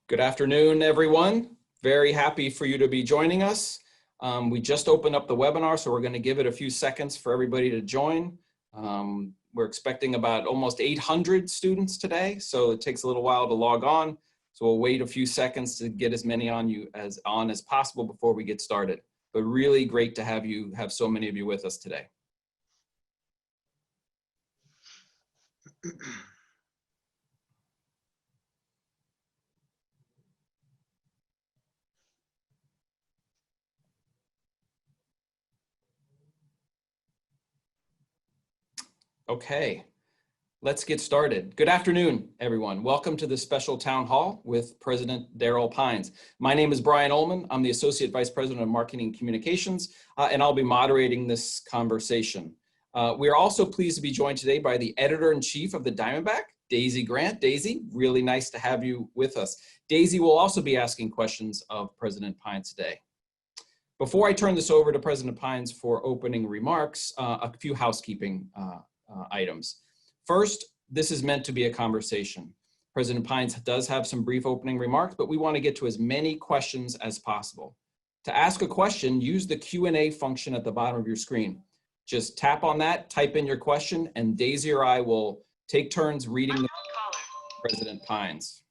Good afternoon, everyone. Very happy for you to be joining us. We just opened up the webinar, so we're going to give it a few seconds for everybody to join. We're expecting about almost 800 students today, so it takes a little while to log on. So we'll wait a few seconds to get as many on as possible before we get started. But really great to have so many of you with us today. Okay, let's get started. Good afternoon, everyone. Welcome to this special town hall with President Darryll Pines. My name is Brian Ullman. I'm the Associate Vice President of Marketing and Communications, and I'll be moderating this conversation. We are also pleased to be joined today by the Editor-in-Chief of the Diamondback, Daisy Grant. Daisy, really nice to have you with us. Daisy will also be asking questions of President Pines today. Before I turn this over to President Pines for opening remarks, a few housekeeping items. First, this is meant to be a conversation. President Pines does have some brief opening remarks, but we want to get to as many questions as possible. To ask a question, use the Q&A function at the bottom of your screen. Just tap on that, type in your question, and Daisy or I will take turns reading the President Pines.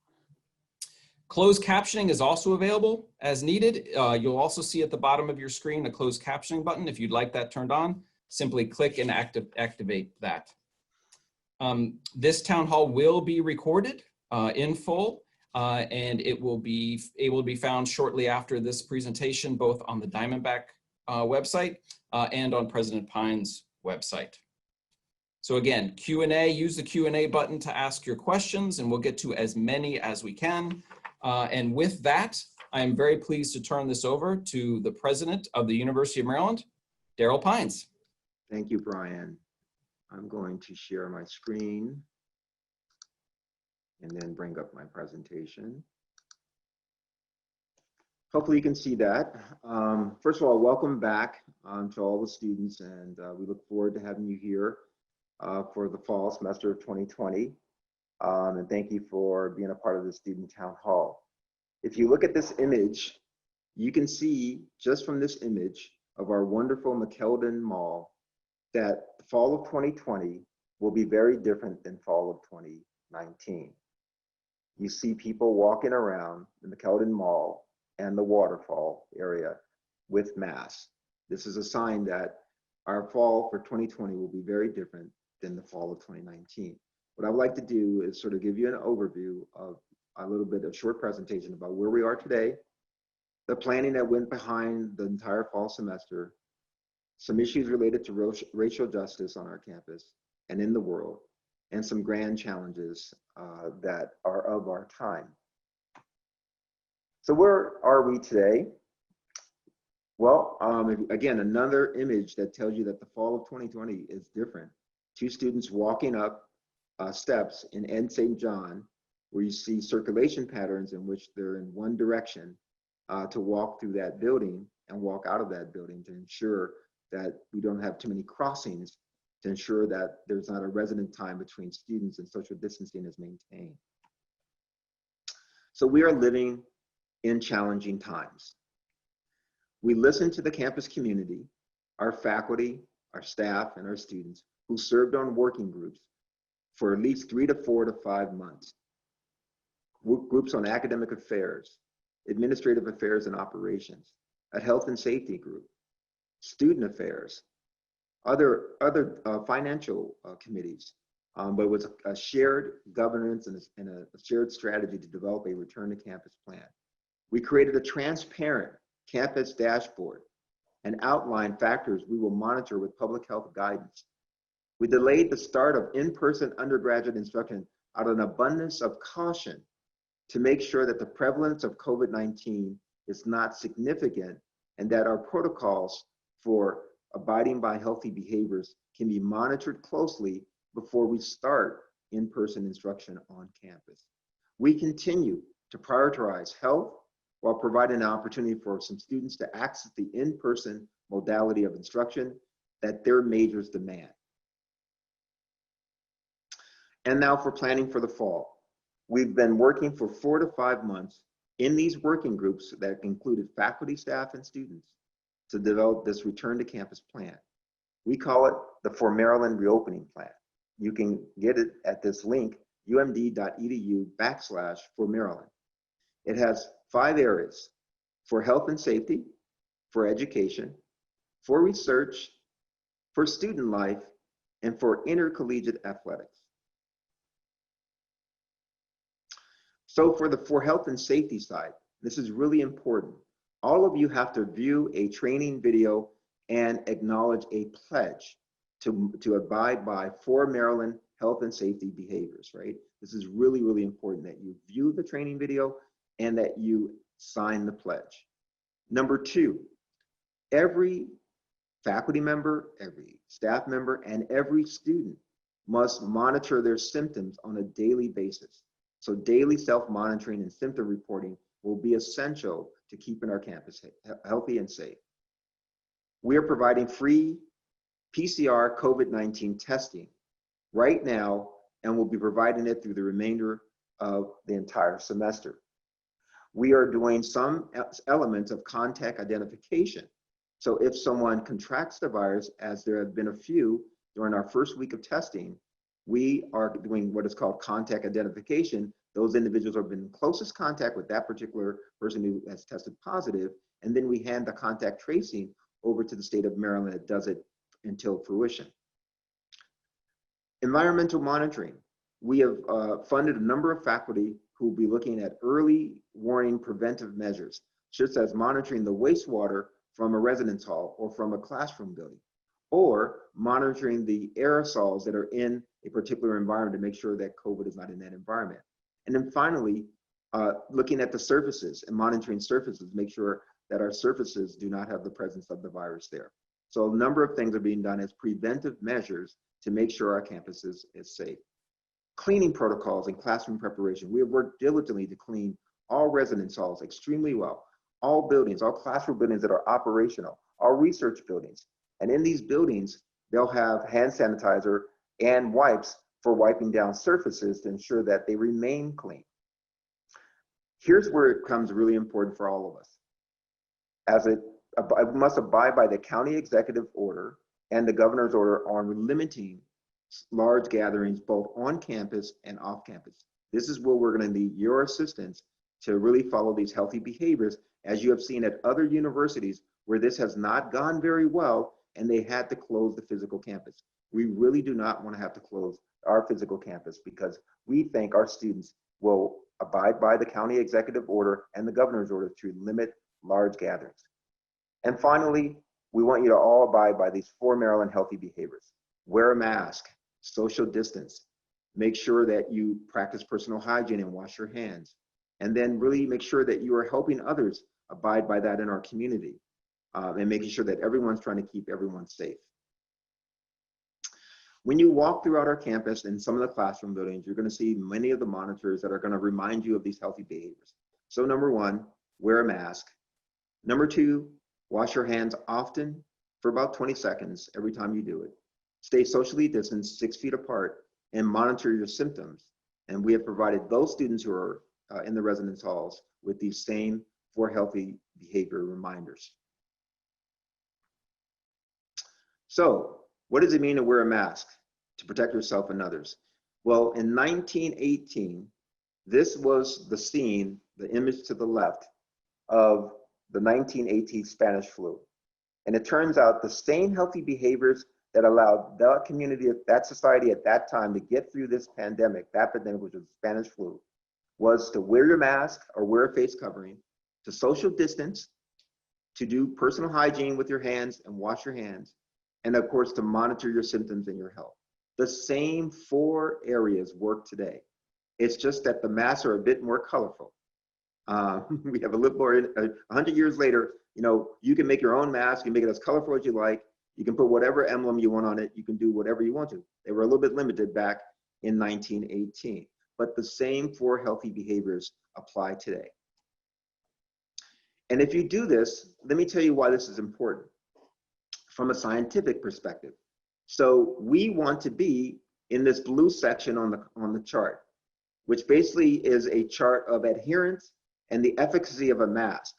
Closed captioning is also available as needed. You'll also see at the bottom of your screen a closed captioning button. If you'd like that turned on, simply click and activate that. This town hall will be recorded in full, and it will be able to be found shortly after this presentation, both on the Diamondback website and on President Pines' website. So again, Q&A, use the Q&A button to ask your questions, and we'll get to as many as we can. And with that, I am very pleased to turn this over to the President of the University of Maryland, Darryll Pines. Thank you, Brian. I'm going to share my screen and then bring up my presentation. Hopefully you can see that. First of all, welcome back to all the students, and we look forward to having you here for the fall semester of 2020. And thank you for being a part of the Student Town Hall. If you look at this image, you can see just from this image of our wonderful McKeldin Mall that the fall of 2020 will be very different than fall of 2019. You see people walking around the McKeldin Mall and the waterfall area with masks. This is a sign that our fall for 2020 will be very different than the fall of 2019. What I'd like to do is sort of give you an overview of a little bit of short presentation about where we are today, the planning that went behind the entire fall semester, some issues related to racial justice on our campus and in the world, and some grand challenges that are of our time. So where are we today? Well, again, another image that tells you that the fall of 2020 is different. Two students walking up steps in Ed St. John, where you see circulation patterns in which they're in one direction to walk through that building and walk out of that building to ensure that we don't have too many crossings, to ensure that there's not a resident time between students and social distancing is maintained. So we are living in challenging times. We listen to the campus community, our faculty, our staff, and our students who served on working groups for at least 3 to 4 to 5 months. Groups on academic affairs, administrative affairs and operations, a health and safety group, student affairs, other financial committees, but it was a shared governance and a shared strategy to develop a return to campus plan. We created a transparent campus dashboard and outlined factors we will monitor with public health guidance. We delayed the start of in-person undergraduate instruction out of an abundance of caution to make sure that the prevalence of COVID-19 is not significant and that our protocols for abiding by healthy behaviors can be monitored closely before we start in-person instruction on campus. We continue to prioritize health while providing an opportunity for some students to access the in-person modality of instruction that their majors demand. And now for planning for the fall. We've been working for 4 to 5 months in these working groups that included faculty, staff, and students to develop this return to campus plan. We call it the For Maryland Reopening Plan. You can get it at this link, umd.edu/for-Maryland. It has 5 areas: for health and safety, for education, for research, for student life, and for intercollegiate athletics. So for health and safety side, this is really important. All of you have to view a training video and acknowledge a pledge to abide by 4 Maryland health and safety behaviors, right? This is really, really important that you view the training video and that you sign the pledge. Number 2, every faculty member, every staff member, and every student must monitor their symptoms on a daily basis. So daily self-monitoring and symptom reporting will be essential to keeping our campus healthy and safe. We are providing free PCR COVID-19 testing right now, and we'll be providing it through the remainder of the entire semester. We are doing some elements of contact identification. So if someone contracts the virus, as there have been a few during our first week of testing, we are doing what is called contact identification. Those individuals have been in closest contact with that particular person who has tested positive, and then we hand the contact tracing over to the state of Maryland that does it until fruition. Environmental monitoring. We have funded a number of faculty who will be looking at early warning preventive measures, such as monitoring the wastewater from a residence hall or from a classroom building, or monitoring the aerosols that are in a particular environment to make sure that COVID is not in that environment. And then finally, looking at the surfaces and monitoring surfaces, make sure that our surfaces do not have the presence of the virus there. So a number of things are being done as preventive measures to make sure our campus is safe. Cleaning protocols and classroom preparation. We have worked diligently to clean all residence halls extremely well, all buildings, all classroom buildings that are operational, all research buildings. And in these buildings, they'll have hand sanitizer and wipes for wiping down surfaces to ensure that they remain clean. Here's where it becomes really important for all of us. I must abide by the county executive order and the governor's order on limiting large gatherings both on campus and off campus. This is where we're going to need your assistance to really follow these healthy behaviors, as you have seen at other universities where this has not gone very well and they had to close the physical campus. We really do not want to have to close our physical campus because we think our students will abide by the county executive order and the governor's order to limit large gatherings. And finally, we want you to all abide by these 4 Maryland healthy behaviors. Wear a mask, social distance, make sure that you practice personal hygiene and wash your hands, and then really make sure that you are helping others abide by that in our community, and making sure that everyone's trying to keep everyone safe. When you walk throughout our campus and some of the classroom buildings, you're going to see many of the monitors that are going to remind you of these healthy behaviors. So number 1, wear a mask. Number 2, wash your hands often for about 20 seconds every time you do it. Stay socially distanced 6 feet apart and monitor your symptoms. And we have provided those students who are in the residence halls with these same 4 healthy behavior reminders. So what does it mean to wear a mask to protect yourself and others? Well, in 1918, this was the scene, the image to the left, of the 1918 Spanish flu. And it turns out the same healthy behaviors that allowed that community, that society at that time to get through this pandemic, that pandemic, which was the Spanish flu, was to wear your mask or wear a face covering, to social distance, to do personal hygiene with your hands and wash your hands, and of course, to monitor your symptoms and your health. The same 4 areas work today. It's just that the masks are a bit more colorful. We have a little more, 100 years later, you can make your own mask, you can make it as colorful as you like, you can put whatever emblem you want on it, you can do whatever you want to. They were a little bit limited back in 1918, but the same 4 healthy behaviors apply today. And if you do this, let me tell you why this is important from a scientific perspective. So we want to be in this blue section on the chart. which basically is a chart of adherence and the efficacy of a mask.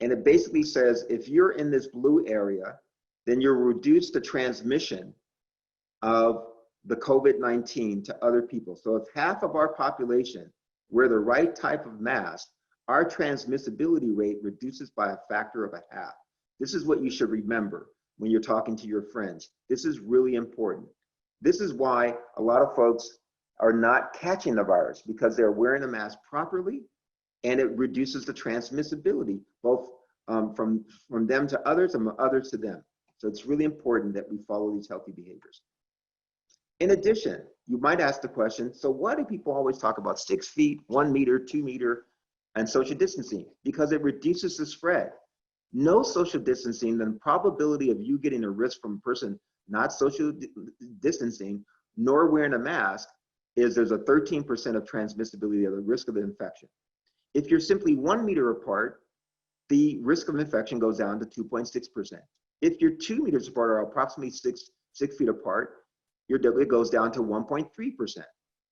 And it basically says, if you're in this blue area, then you'll reduce the transmission of the COVID-19 to other people. So if half of our population wear the right type of mask, our transmissibility rate reduces by a factor of a half. This is what you should remember when you're talking to your friends. This is really important. This is why a lot of folks are not catching the virus, because they're wearing a mask properly, and it reduces the transmissibility, both from them to others and others to them. So it's really important that we follow these healthy behaviors. In addition, you might ask the question, so why do people always talk about 6 feet, 1 meter, 2 meter, and social distancing? Because it reduces the spread. No social distancing, the probability of you getting a risk from a person not social distancing nor wearing a mask is there's a 13% of transmissibility of the risk of the infection. If you're simply 1 meter apart, the risk of infection goes down to 2.6%. If you're 2 meters apart, or approximately six feet apart, it goes down to 1.3%.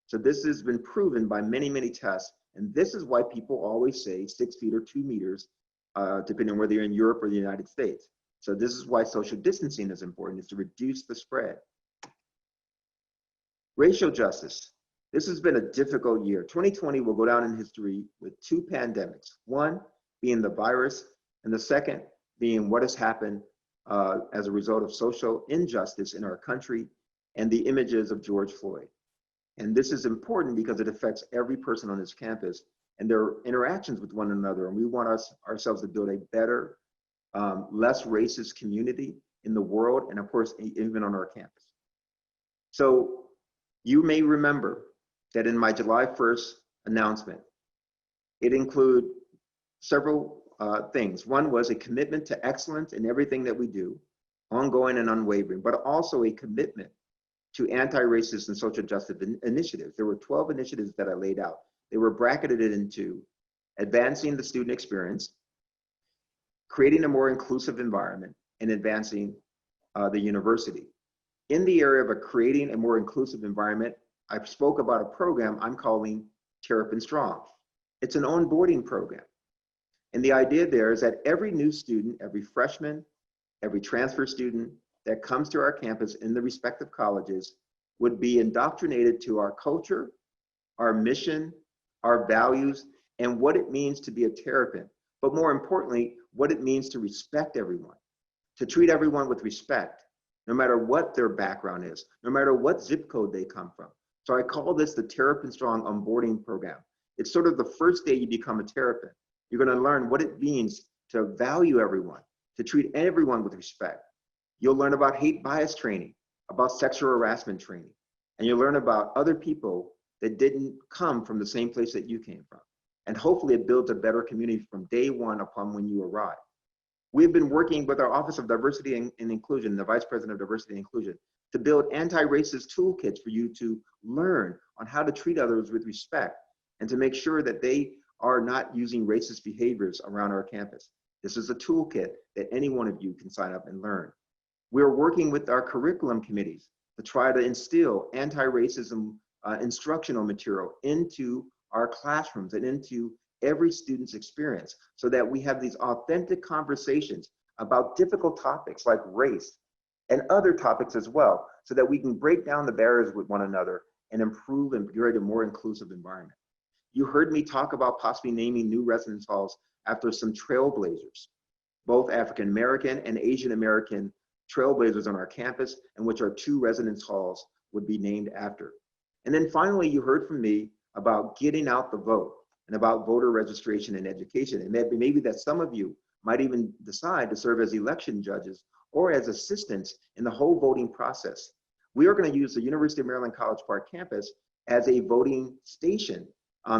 So this has been proven by many, many tests. And this is why people always say 6 feet or 2 meters, depending on whether you're in Europe or the United States. So this is why social distancing is important, is to reduce the spread. Racial justice. This has been a difficult year. 2020 will go down in history with 2 pandemics. One being the virus, and the second being what has happened as a result of social injustice in our country and the images of George Floyd. And this is important because it affects every person on this campus and their interactions with one another. And we want ourselves to build a better, less racist community in the world, and of course, even on our campus. So you may remember that in my July 1st announcement, it included several things. One was a commitment to excellence in everything that we do, ongoing and unwavering, but also a commitment to anti-racist and social justice initiatives. There were 12 initiatives that I laid out. They were bracketed into advancing the student experience, creating a more inclusive environment, and advancing the university. In the area of creating a more inclusive environment, I spoke about a program I'm calling Terp and Strong. It's an onboarding program. And the idea there is that every new student, every freshman, every transfer student that comes to our campus in the respective colleges would be indoctrinated to our culture, our mission, our values, and what it means to be a Terrapin. But more importantly, what it means to respect everyone, to treat everyone with respect, no matter what their background is, no matter what zip code they come from. So I call this the Terrapin Strong onboarding program. It's sort of the first day you become a Terrapin. You're gonna learn what it means to value everyone, to treat everyone with respect. You'll learn about hate bias training, about sexual harassment training, and you'll learn about other people that didn't come from the same place that you came from. And hopefully it builds a better community from day one upon when you arrive. We've been working with our Office of Diversity and Inclusion, the Vice President of Diversity and Inclusion, to build anti-racist toolkits for you to learn on how to treat others with respect and to make sure that they are not using racist behaviors around our campus. This is a toolkit that any one of you can sign up and learn. We're working with our curriculum committees to try to instill anti-racism instructional material into our classrooms and into every student's experience so that we have these authentic conversations about difficult topics like race and other topics as well, so that we can break down the barriers with one another and improve and create a more inclusive environment. You heard me talk about possibly naming new residence halls after some trailblazers, both African American and Asian American trailblazers on our campus, and which our 2 residence halls would be named after. And then finally, you heard from me about getting out the vote and about voter registration and education. And maybe that some of you might even decide to serve as election judges or as assistants in the whole voting process. We are going to use the University of Maryland College Park campus as a voting station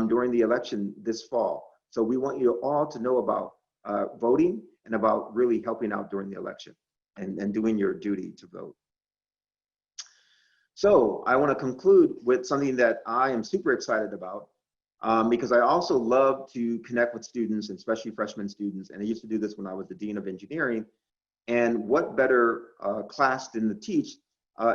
during the election this fall. So we want you all to know about voting and about really helping out during the election and doing your duty to vote. So I want to conclude with something that I am super excited about because I also love to connect with students, and especially freshman students. And I used to do this when I was the Dean of Engineering. And what better class than to teach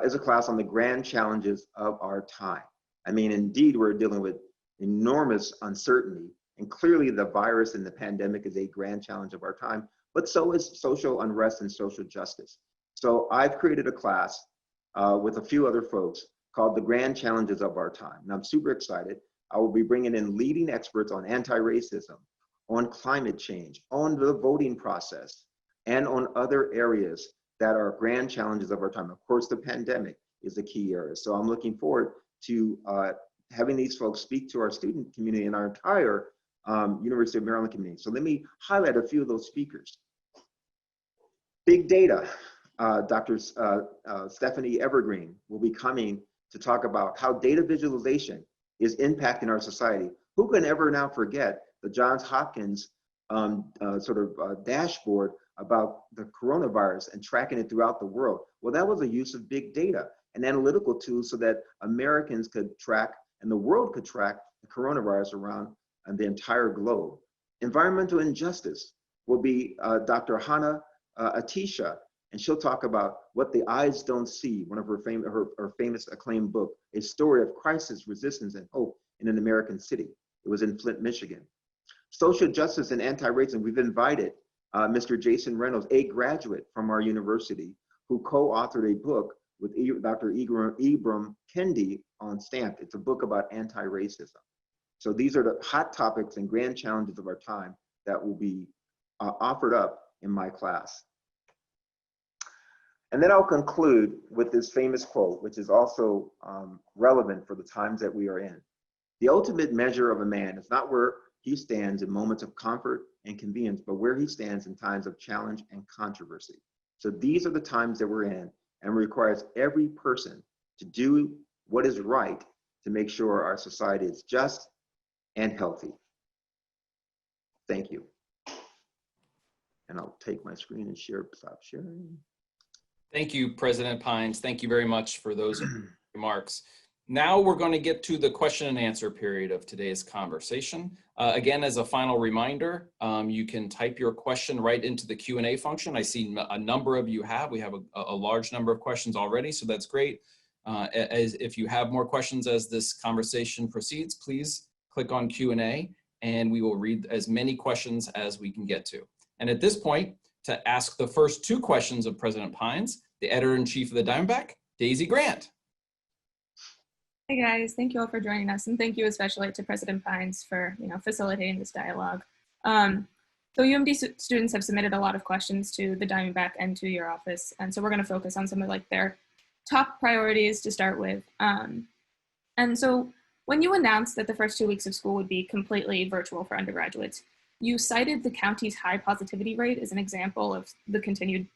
is a class on the grand challenges of our time. I mean, indeed, we're dealing with enormous uncertainty. And clearly the virus and the pandemic is a grand challenge of our time, but so is social unrest and social justice. So I've created a class with a few other folks called The Grand Challenges of Our Time. And I'm super excited. I will be bringing in leading experts on anti-racism, on climate change, on the voting process, and on other areas that are grand challenges of our time. Of course, the pandemic is a key area. So I'm looking forward to having these folks speak to our student community and our entire University of Maryland community. So let me highlight a few of those speakers. Big data. Dr. Stephanie Evergreen will be coming to talk about how data visualization is impacting our society. Who can ever now forget the Johns Hopkins dashboard about the coronavirus and tracking it throughout the world? Well, that was a use of big data and analytical tools so that Americans could track and the world could track the coronavirus around the entire globe. Environmental injustice will be Dr. Hannah Atisha, and she'll talk about What the Eyes Don't See, one of her famous acclaimed book, A Story of Crisis, Resistance, and Hope in an American City. It was in Flint, Michigan. Social justice and anti-racism, we've invited Mr. Jason Reynolds, a graduate from our university, who co-authored a book with Dr. Ibram Kendi on Stamped. It's a book about anti-racism. So these are the hot topics and grand challenges of our time that will be offered up in my class. And then I'll conclude with this famous quote, which is also relevant for the times that we are in. The ultimate measure of a man is not where he stands in moments of comfort and convenience, but where he stands in times of challenge and controversy. So these are the times that we're in, and requires every person to do what is right to make sure our society is just and healthy. Thank you. And I'll take my screen and stop sharing. Thank you, President Pines. Thank you very much for those remarks. Now we're going to get to the question and answer period of today's conversation. Again, as a final reminder, you can type your question right into the Q&A function. I see a number of you have. We have a large number of questions already, so that's great. If you have more questions as this conversation proceeds, please click on Q&A and we will read as many questions as we can get to. And at this point, to ask the first two questions of President Pines, the editor-in-chief of the Diamondback, Daisy Grant. Hey guys, thank you all for joining us, and thank you especially to President Pines for facilitating this dialogue. So UMD students have submitted a lot of questions to the Diamondback and to your office, and so we're going to focus on some of their top priorities to start with. And so when you announced that the first 2 weeks of school would be completely virtual for undergraduates, you cited the county's high positivity rate as an example of the continued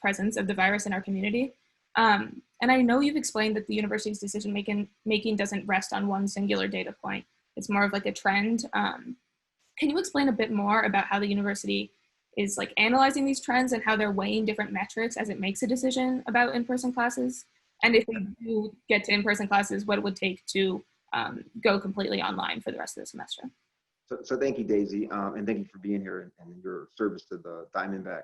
presence of the virus in our community. And I know you've explained that the university's decision making doesn't rest on one singular data point. It's more of like a trend. Can you explain a bit more about how the university is analyzing these trends and how they're weighing different metrics as it makes a decision about in-person classes? And if we do get to in-person classes, what it would take to go completely online for the rest of the semester? So thank you, Daisy, and thank you for being here and your service to the Diamondback.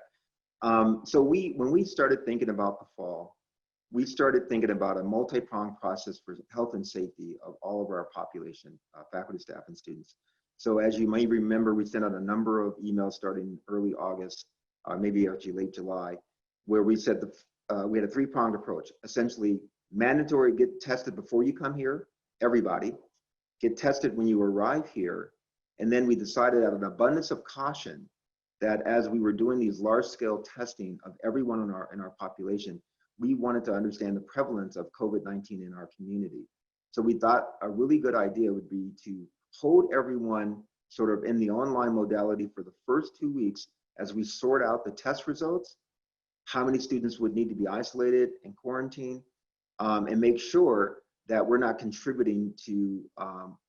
So when we started thinking about the fall, we started thinking about a multi-pronged process for health and safety of all of our population, faculty, staff, and students. So as you may remember, we sent out a number of emails starting early August, maybe actually late July, where we said we had a three-pronged approach. Essentially, mandatory get tested before you come here, everybody. Get tested when you arrive here. And then we decided out of an abundance of caution that as we were doing these large-scale testing of everyone in our population, we wanted to understand the prevalence of COVID-19 in our community. So we thought a really good idea would be to hold everyone sort of in the online modality for the first 2 weeks as we sort out the test results, how many students would need to be isolated and quarantined, and make sure that we're not contributing to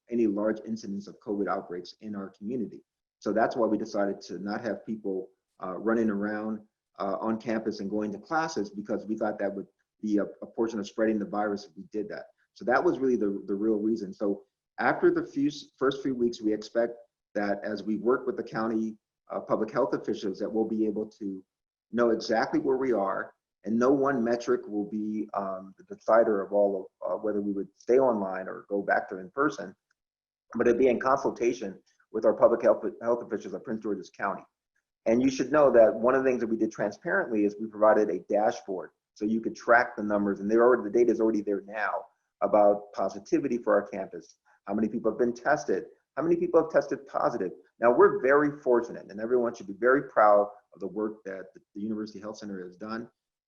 any large incidents of COVID outbreaks in our community. So that's why we decided to not have people running around on campus and going to classes, because we thought that would be a portion of spreading the virus if we did that. So that was really the real reason. So after the first few weeks, we expect that as we work with the county public health officials, that we'll be able to know exactly where we are, and no one metric will be the decider of all of whether we would stay online or go back to in person. but it'd be in consultation with our public health officials at Prince George's County. And you should know that one of the things that we did transparently is we provided a dashboard so you could track the numbers, and the data is already there now about positivity for our campus, how many people have been tested, how many people have tested positive. Now, we're very fortunate, and everyone should be very proud of the work that the University Health Center has done.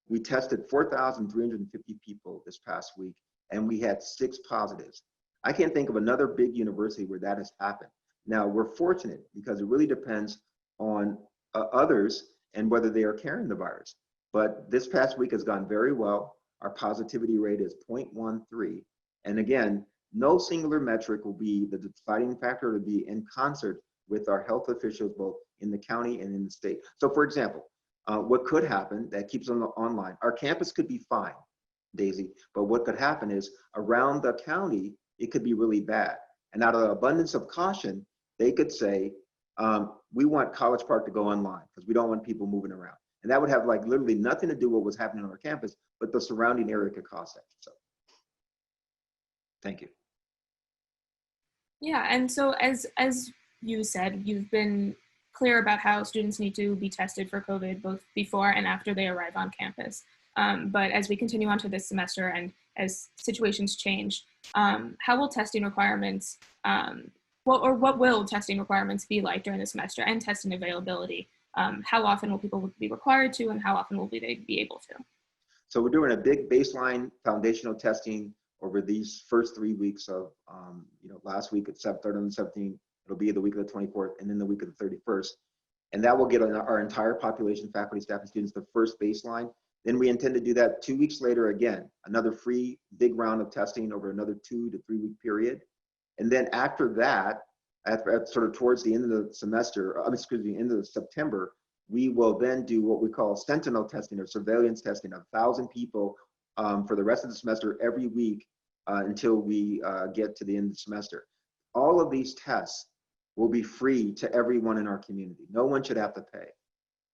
We tested 4,350 people this past week, and we had 6 positives. I can't think of another big university where that has happened. Now, we're fortunate because it really depends on others and whether they are carrying the virus. But this past week has gone very well. Our positivity rate is 0.13. And again, no singular metric will be the deciding factor. To be in concert with our health officials, both in the county and in the state. So for example, what could happen that keeps them online, our campus could be fine, Daisy, but what could happen is around the county, it could be really bad. And out of the abundance of caution, they could say, we want College Park to go online because we don't want people moving around. And that would have like literally nothing to do with what was happening on our campus, but the surrounding area could cause that. So thank you. Yeah, and so as you said, you've been clear about how students need to be tested for COVID both before and after they arrive on campus. But as we continue on to this semester and as situations change, how will testing requirements, what will testing requirements be like during the semester and testing availability? How often will people be required to, and how often will they be able to? So we're doing a big baseline foundational testing over these first 3 weeks of, last week at 3rd and 17th, it'll be the week of the 24th, and then the week of the 31st. And that will get our entire population, faculty, staff, and students, the first baseline. Then we intend to do that 2 weeks later again, another free big round of testing over another 2 to 3 week period. And then after that, sort of towards the end of the semester, end of September, we will then do what we call sentinel testing or surveillance testing of 1,000 people for the rest of the semester every week until we get to the end of the semester. All of these tests will be free to everyone in our community. No one should have to pay.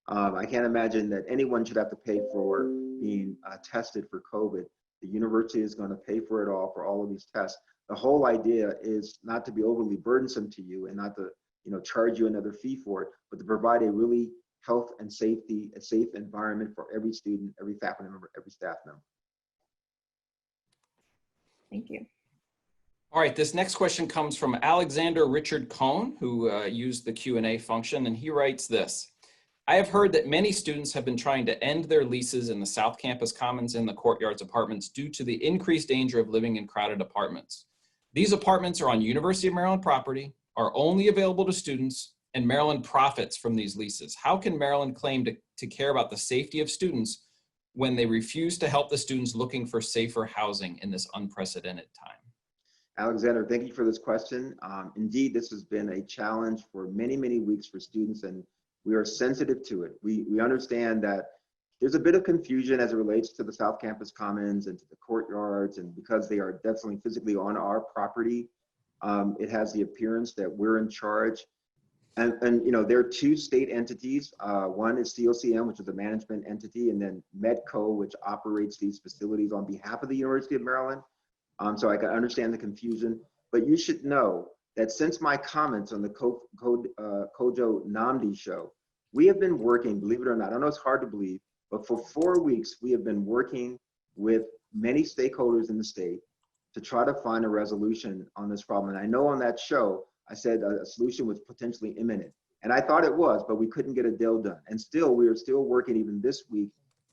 I can't imagine that anyone should have to pay for being tested for COVID. The university is going to pay for it all, for all of these tests. The whole idea is not to be overly burdensome to you and not to charge you another fee for it, but to provide a really health and safety, a safe environment for every student, every faculty member, every staff member. Thank you. All right, this next question comes from Alexander Richard Cohn, who used the Q&A function, and he writes this. I have heard that many students have been trying to end their leases in the South Campus Commons and the Courtyards apartments due to the increased danger of living in crowded apartments. These apartments are on University of Maryland property, are only available to students, and Maryland profits from these leases. How can Maryland claim to care about the safety of students when they refuse to help the students looking for safer housing in this unprecedented time? Alexander, thank you for this question. Indeed, this has been a challenge for many, many weeks for students, and we are sensitive to it. We understand that there's a bit of confusion as it relates to the South Campus Commons and to the courtyards, and because they are definitely physically on our property, it has the appearance that we're in charge. And there are 2 state entities. One is COCM, which is a management entity, and then Medco, which operates these facilities on behalf of the University of Maryland. So I can understand the confusion, but you should know that since my comments on the Kojo Namdi show, we have been working, believe it or not, I know it's hard to believe, but for 4 weeks, we have been working with many stakeholders in the state to try to find a resolution on this problem. And I know on that show, I said a solution was potentially imminent. And I thought it was, but we couldn't get a deal done. And still, we are still working even this week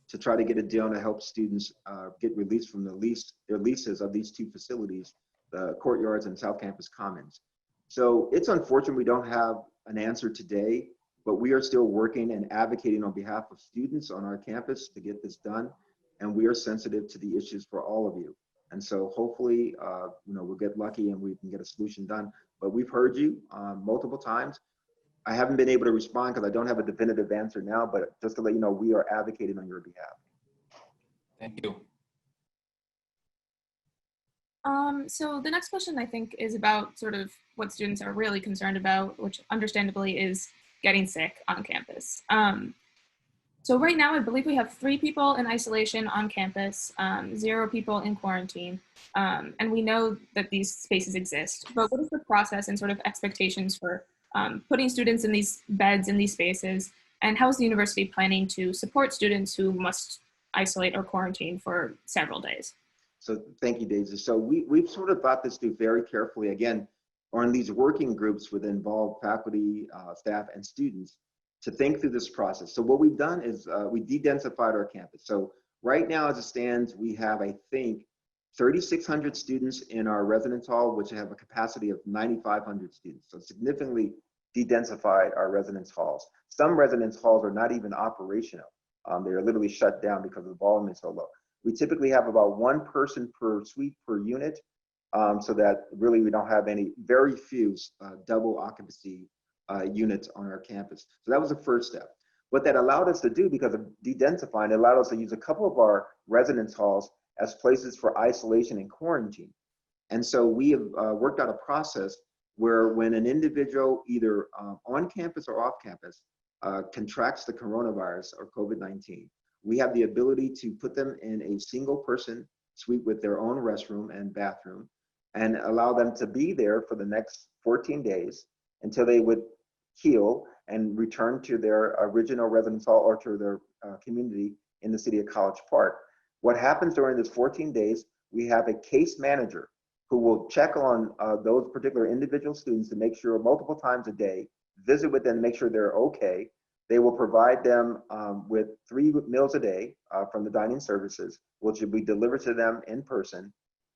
to try to get a deal to help students get released from their leases of these 2 facilities, the Courtyards and South Campus Commons. So it's unfortunate we don't have an answer today, but we are still working and advocating on behalf of students on our campus to get this done. And we are sensitive to the issues for all of you. And so hopefully, we'll get lucky and we can get a solution done. But we've heard you multiple times. I haven't been able to respond because I don't have a definitive answer now, but just to let you know, we are advocating on your behalf. Thank you. So the next question I think is about sort of what students are really concerned about, which understandably is getting sick on campus. So right now, I believe we have 3 people in isolation on campus, 0 people in quarantine, and we know that these spaces exist. But what is the process and sort of expectations for putting students in these beds in these spaces? And how is the university planning to support students who must isolate or quarantine for several days? So thank you, Daisy. So we've sort of thought this through very carefully, again, on these working groups with involved faculty, staff, and students to think through this process. So what we've done is we de-densified our campus. So right now, as it stands, we have, I think, 3,600 students in our residence hall, which have a capacity of 9,500 students. So significantly de-densified our residence halls. Some residence halls are not even operational. They are literally shut down because the volume is so low. We typically have about 1 person per suite per unit, so that really we don't have very few double occupancy units on our campus. So that was the first step. What that allowed us to do, because of de-densifying, it allowed us to use a couple of our residence halls as places for isolation and quarantine. And so we have worked out a process where when an individual either on campus or off campus contracts the coronavirus or COVID-19, we have the ability to put them in a single person suite with their own restroom and bathroom and allow them to be there for the next 14 days until they would heal and return to their original residence hall or to their community in the city of College Park. What happens during this 14 days, we have a case manager who will check on those particular individual students to make sure multiple times a day, visit with them, make sure they're okay. They will provide them with 3 meals a day from the dining services, which will be delivered to them in person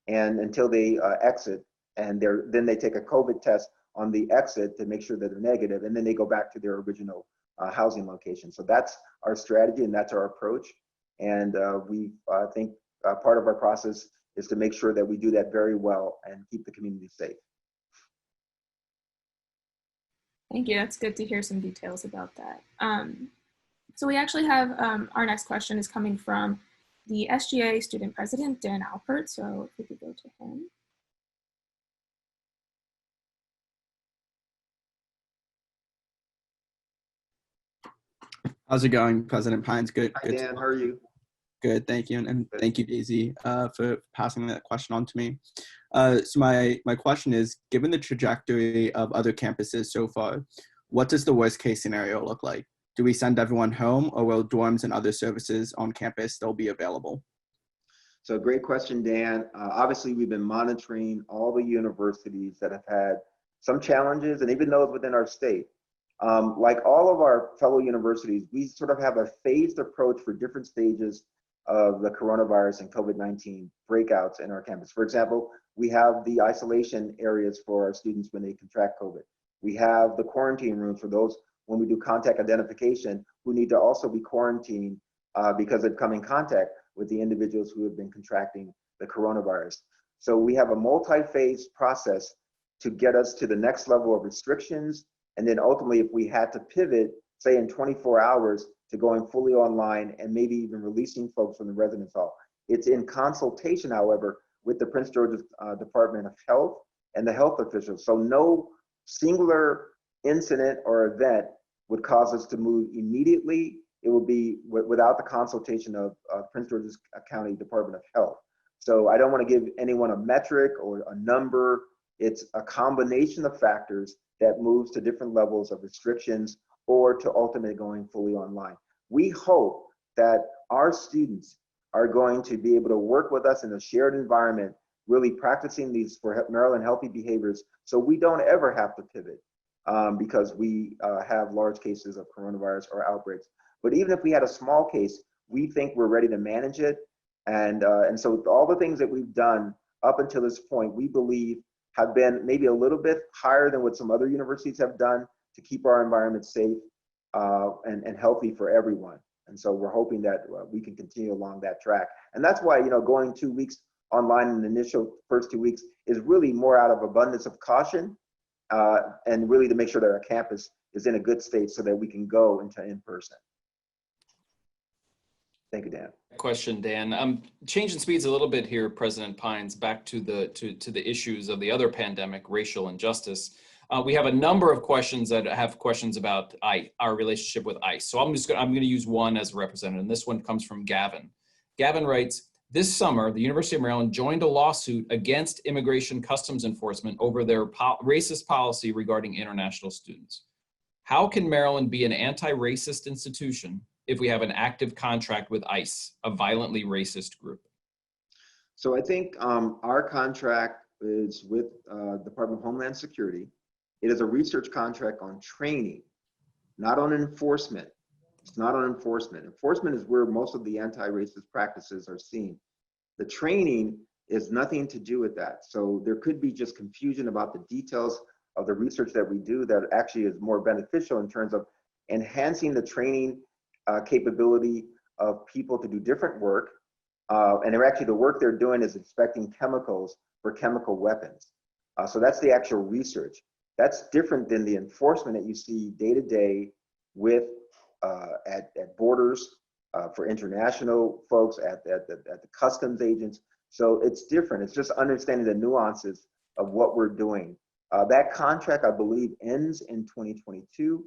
and until they exit. And then they take a COVID test on the exit to make sure that they're negative, and then they go back to their original housing location. So that's our strategy and that's our approach. And I think part of our process is to make sure that we do that very well and keep the community safe. Thank you. That's good to hear some details about that. So we actually have our next question is coming from the SGA student president, Dan Alpert. So if we could go to him. How's it going, President Pines? Good. Hi, Dan, how are you? Good, thank you. And thank you, Daisy, for passing that question on to me. So my question is, given the trajectory of other campuses so far, what does the worst case scenario look like? Do we send everyone home, or will dorms and other services on campus still be available? So great question, Dan. Obviously, we've been monitoring all the universities that have had some challenges, and even those within our state. Like all of our fellow universities, we sort of have a phased approach for different stages of the coronavirus and COVID-19 breakouts in our campus. For example, we have the isolation areas for our students when they contract COVID. We have the quarantine rooms for those when we do contact identification who need to also be quarantined because they've come in contact with the individuals who have been contracting the coronavirus. So we have a multi-phase process to get us to the next level of restrictions. And then ultimately, if we had to pivot, say in 24 hours, to going fully online and maybe even releasing folks from the residence hall. It's in consultation, however, with the Prince George's Department of Health and the health officials. So no singular incident or event would cause us to move immediately. It would be without the consultation of Prince George's County Department of Health. So I don't want to give anyone a metric or a number. It's a combination of factors that moves to different levels of restrictions or to ultimately going fully online. We hope that our students are going to be able to work with us in a shared environment, really practicing these for Maryland healthy behaviors so we don't ever have to pivot because we have large cases of coronavirus or outbreaks. But even if we had a small case, we think we're ready to manage it. And so all the things that we've done up until this point, we believe have been maybe a little bit higher than what some other universities have done to keep our environment safe and healthy for everyone. And so we're hoping that we can continue along that track. And that's why, going 2 weeks online in the initial first 2 weeks is really more out of abundance of caution and really to make sure that our campus is in a good state so that we can go into in-person. Thank you, Dan. Question, Dan. Changing speeds a little bit here, President Pines, back to the issues of the other pandemic, racial injustice. We have a number of questions that have questions about our relationship with ICE. So I'm going to use one as a representative, and this one comes from Gavin. Gavin writes, this summer, the University of Maryland joined a lawsuit against Immigration Customs Enforcement over their racist policy regarding international students. How can Maryland be an anti-racist institution if we have an active contract with ICE, a violently racist group? So I think our contract is with Department of Homeland Security. It is a research contract on training, not on enforcement. It's not on enforcement. Enforcement is where most of the anti-racist practices are seen. The training is nothing to do with that. So there could be just confusion about the details of the research that we do that actually is more beneficial in terms of enhancing the training capability of people to do different work. And they're actually, the work they're doing is inspecting chemicals for chemical weapons. So that's the actual research. That's different than the enforcement that you see day to day with at borders for international folks, at the customs agents. So it's different. It's just understanding the nuances of what we're doing. That contract, I believe, ends in 2022.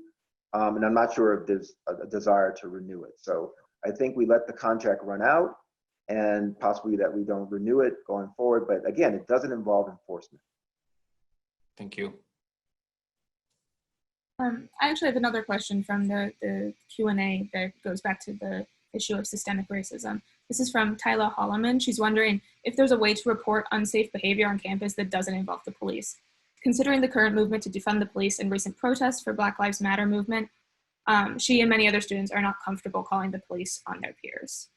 And I'm not sure if there's a desire to renew it. So I think we let the contract run out, and possibly that we don't renew it going forward. But again, it doesn't involve enforcement. Thank you. I actually have another question from the Q&A that goes back to the issue of systemic racism. This is from Tyler Holloman. She's wondering if there's a way to report unsafe behavior on campus that doesn't involve the police. Considering the current movement to defund the police and recent protests for Black Lives Matter movement, she and many other students are not comfortable calling the police on their peers.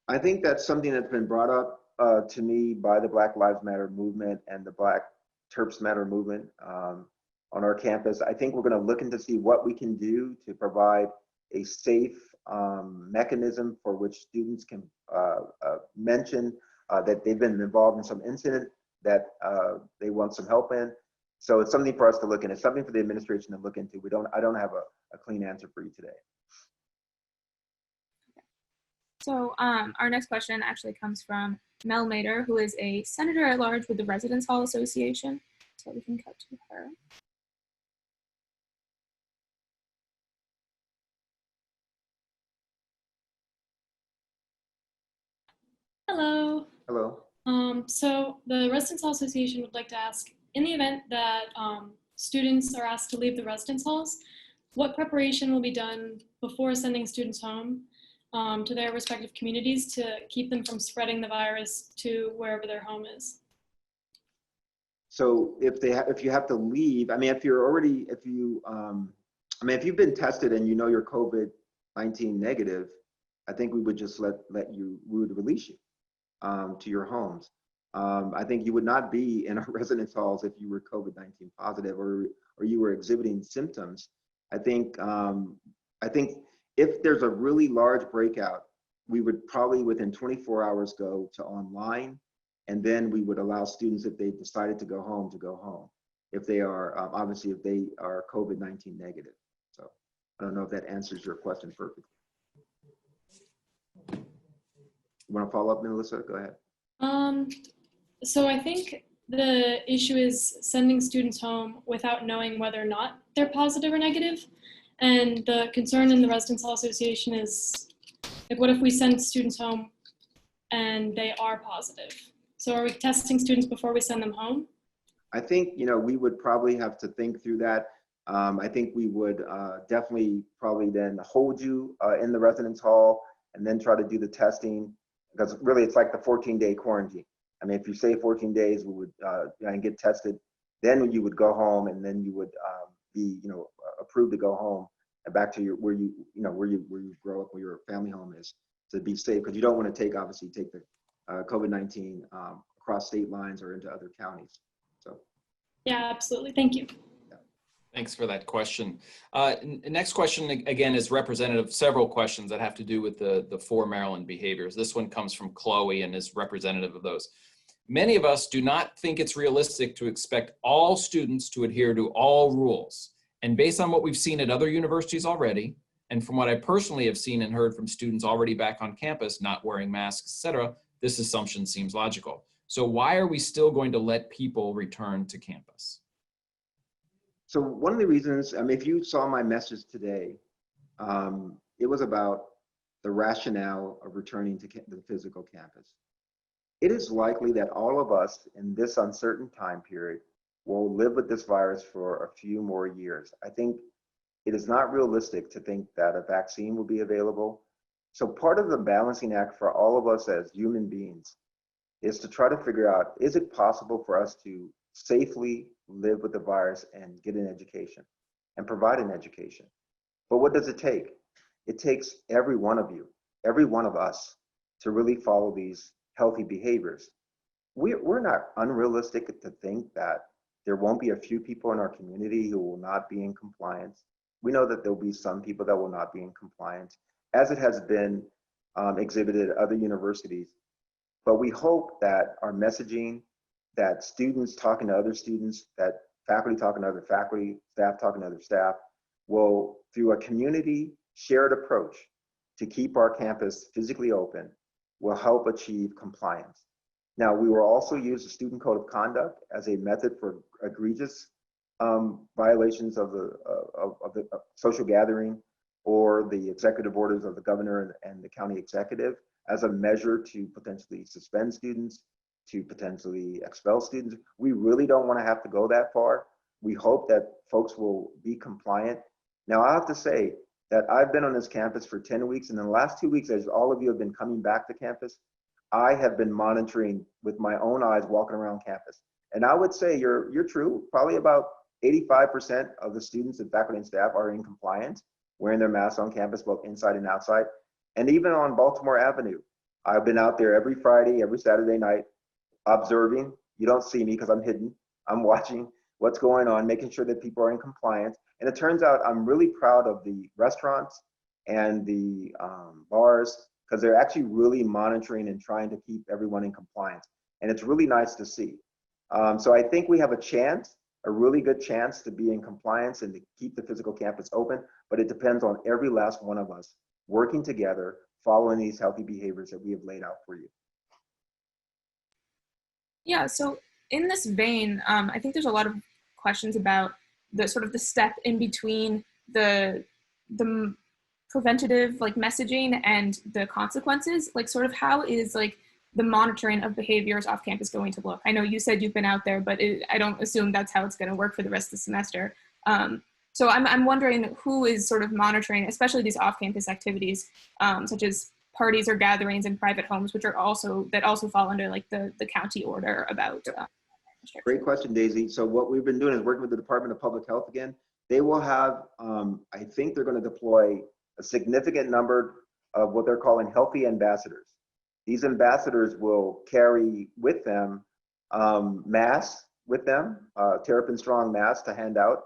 I think that's something that's been brought up to me by the Black Lives Matter movement and the Black Terps Matter movement on our campus. I think we're going to look into see what we can do to provide a safe mechanism for which students can mention that they've been involved in some incident that they want some help in. So it's something for us to look into. It's something for the administration to look into. I don't have a clean answer for you today. So our next question actually comes from Mel Mader, who is a senator at large with the Residence Hall Association. So we can cut to her. Hello. Hello. So the Residence Hall Association would like to ask, in the event that students are asked to leave the residence halls, what preparation will be done before sending students home to their respective communities to keep them from spreading the virus to wherever their home is? So if you have to leave, I mean, if you've been tested and you know you're COVID-19 negative, I think we would just we would release you to your homes. I think you would not be in our residence halls if you were COVID-19 positive or you were exhibiting symptoms. I think if there's a really large breakout, we would probably within 24 hours go to online, and then we would allow students, if they decided to go home, to go home. If they are, obviously, if they are COVID-19 negative. So I don't know if that answers your question perfectly. You want to follow up, Melissa? Go ahead. So I think the issue is sending students home without knowing whether or not they're positive or negative. And the concern in the Residence Hall Association is, like, what if we send students home and they are positive? So are we testing students before we send them home? I think, we would probably have to think through that. I think we would definitely probably then hold you in the residence hall and then try to do the testing, because really it's like the 14-day quarantine. I mean, if you say 14 days, we would and get tested, then you would go home, and then you would be, approved to go home and back to where you grow up, where your family home is, to be safe, because you don't want to take the COVID-19 across state lines or into other counties. So. Yeah, absolutely. Thank you. Thanks for that question. Next question, again, is representative of several questions that have to do with the 4 Maryland behaviors. This one comes from Chloe and is representative of those. Many of us do not think it's realistic to expect all students to adhere to all rules. And based on what we've seen at other universities already, and from what I personally have seen and heard from students already back on campus, not wearing masks, etc., this assumption seems logical. So why are we still going to let people return to campus? So one of the reasons, I mean, if you saw my message today, it was about the rationale of returning to the physical campus. It is likely that all of us in this uncertain time period will live with this virus for a few more years. I think it is not realistic to think that a vaccine will be available. So part of the balancing act for all of us as human beings is to try to figure out, is it possible for us to safely live with the virus and get an education and provide an education? But what does it take? It takes every one of you, every one of us, to really follow these healthy behaviors. We're not unrealistic to think that there won't be a few people in our community who will not be in compliance. We know that there'll be some people that will not be in compliance, as it has been exhibited at other universities. But we hope that our messaging, that students talking to other students, that faculty talking to other faculty, staff talking to other staff, will, through a community shared approach to keep our campus physically open, will help achieve compliance. Now, we will also use the Student Code of Conduct as a method for egregious violations of the social gathering or the executive orders of the governor and the county executive as a measure to potentially suspend students, to potentially expel students. We really don't want to have to go that far. We hope that folks will be compliant. Now, I have to say that I've been on this campus for 10 weeks, and in the last 2 weeks, as all of you have been coming back to campus, I have been monitoring with my own eyes walking around campus. And I would say you're true. Probably about 85% of the students and faculty and staff are in compliance, wearing their masks on campus, both inside and outside. And even on Baltimore Avenue, I've been out there every Friday, every Saturday night, observing. You don't see me because I'm hidden. I'm watching what's going on, making sure that people are in compliance. And it turns out I'm really proud of the restaurants and the bars, because they're actually really monitoring and trying to keep everyone in compliance. And it's really nice to see. So I think we have a chance, a really good chance to be in compliance and to keep the physical campus open, but it depends on every last one of us working together, following these healthy behaviors that we have laid out for you. Yeah, so in this vein, I think there's a lot of questions about the sort of the step in between the preventative like messaging and the consequences. Like sort of how is like the monitoring of behaviors off campus going to look? I know you said you've been out there, but I don't assume that's how it's going to work for the rest of the semester. So I'm wondering who is sort of monitoring, especially these off-campus activities, such as parties or gatherings in private homes, which are also fall under like the county order about. Great question, Daisy. So what we've been doing is working with the Department of Public Health again. They will have, I think they're going to deploy a significant number of what they're calling healthy ambassadors. These ambassadors will carry with them masks with them, Terp and strong masks to hand out.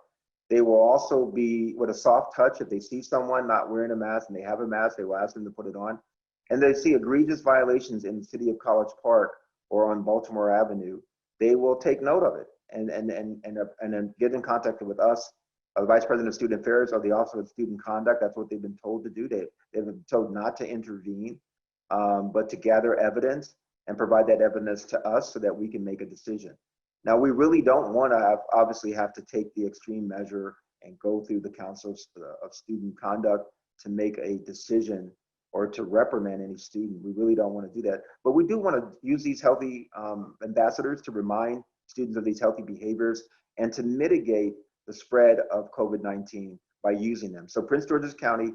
They will also be with a soft touch. If they see someone not wearing a mask and they have a mask, they will ask them to put it on. And they see egregious violations in the city of College Park or on Baltimore Avenue, they will take note of it and then get in contact with us, the Vice President of Student Affairs or the Office of Student Conduct. That's what they've been told to do. They've been told not to intervene, but to gather evidence and provide that evidence to us so that we can make a decision. Now, we really don't want to obviously have to take the extreme measure and go through the Council of Student Conduct to make a decision or to reprimand any student. We really don't want to do that. But we do want to use these healthy ambassadors to remind students of these healthy behaviors and to mitigate the spread of COVID-19 by using them. So Prince George's County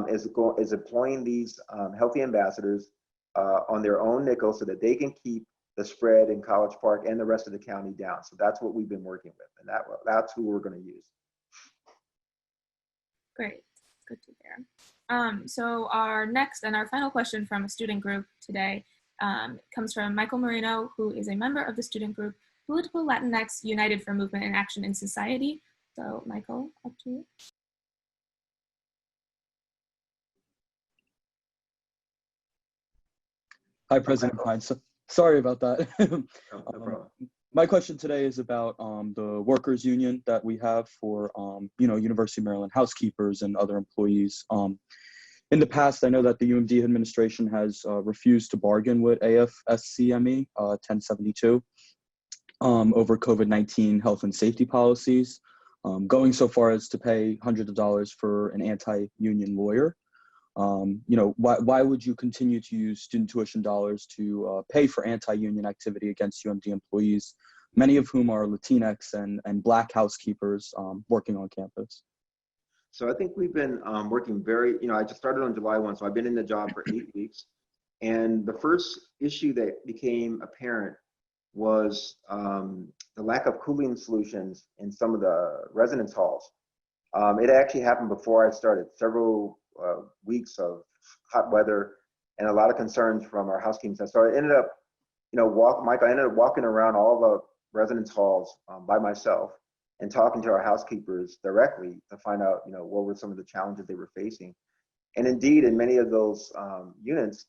is employing these healthy ambassadors on their own nickel so that they can keep the spread in College Park and the rest of the county down. So that's what we've been working with, and that's who we're going to use. Great, good to hear. So our next and our final question from a student group today comes from Michael Marino, who is a member of the student group Political Latinx United for Movement and Action in Society. So Michael, up to you. Hi, President Pine. So, sorry about that. No problem. My question today is about the workers union that we have for, University of Maryland housekeepers and other employees. In the past, I know that the UMD administration has refused to bargain with AFSCME 1072 over COVID-19 health and safety policies. going so far as to pay hundreds of dollars for an anti-union lawyer. Why would you continue to use student tuition dollars to pay for anti-union activity against UMD employees, many of whom are Latinx and Black housekeepers working on campus? So I think we've been working I just started on July 1, so I've been in the job for 8 weeks. And the first issue that became apparent was the lack of cooling solutions in some of the residence halls. It actually happened before I started, several weeks of hot weather and a lot of concerns from our housekeeping staff. So I ended up, I ended up walking around all the residence halls by myself and talking to our housekeepers directly to find out, what were some of the challenges they were facing. And indeed, in many of those units,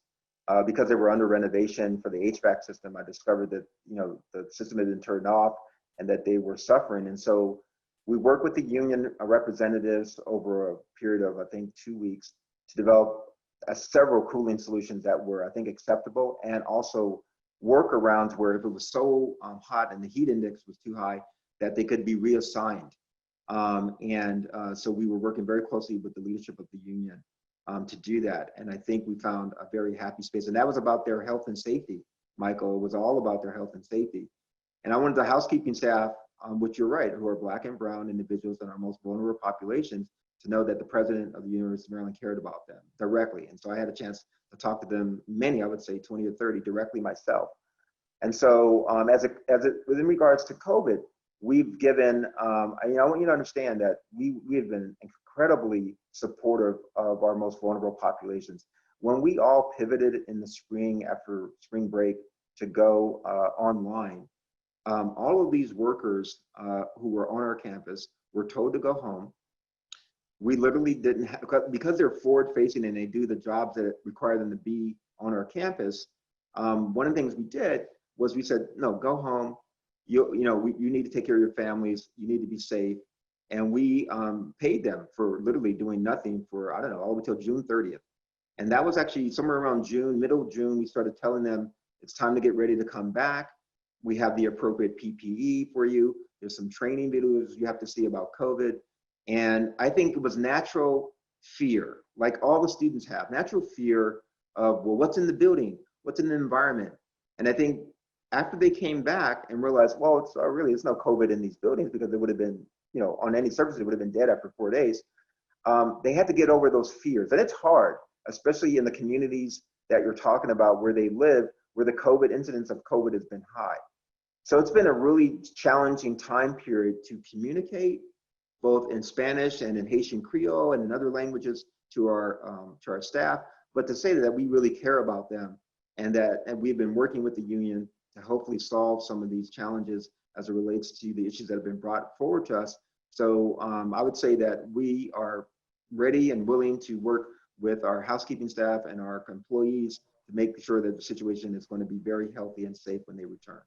because they were under renovation for the HVAC system, I discovered that, the system had been turned off and that they were suffering. And so we worked with the union representatives over a period of, I think, 2 weeks to develop several cooling solutions that were, I think, acceptable, and also workarounds where if it was so hot and the heat index was too high, that they could be reassigned. So we were working very closely with the leadership of the union to do that. And I think we found a very happy space. And that was about their health and safety, Michael. It was all about their health and safety. And I wanted the housekeeping staff, which you're right, who are Black and brown individuals in our most vulnerable populations, to know that the president of the University of Maryland cared about them directly. And so I had a chance to talk to them, many, I would say 20 or 30, directly myself. And so within regards to COVID, we've given, I want you to understand that we have been incredibly supportive of our most vulnerable populations. When we all pivoted in the spring after spring break to go online, all of these workers who were on our campus were told to go home. We literally didn't have, because they're forward facing and they do the jobs that require them to be on our campus. One of the things we did was we said, no, go home. You need to take care of your families. You need to be safe. And we paid them for literally doing nothing for, I don't know, all the way till June 30th. And that was actually somewhere around June, middle of June, we started telling them it's time to get ready to come back. We have the appropriate PPE for you. There's some training videos you have to see about COVID. And I think it was natural fear, like all the students have, natural fear of, well, what's in the building? What's in the environment? And I think after they came back and realized, well, it's no COVID in these buildings, because it would have been, on any surface, it would have been dead after 4 days. They had to get over those fears. And it's hard, especially in the communities that you're talking about where they live, where the COVID incidence of COVID has been high. So it's been a really challenging time period to communicate, both in Spanish and in Haitian Creole and in other languages to our staff, but to say that we really care about them and we've been working with the union to hopefully solve some of these challenges as it relates to the issues that have been brought forward to us. So I would say that we are ready and willing to work with our housekeeping staff and our employees to make sure that the situation is going to be very healthy and safe when they return.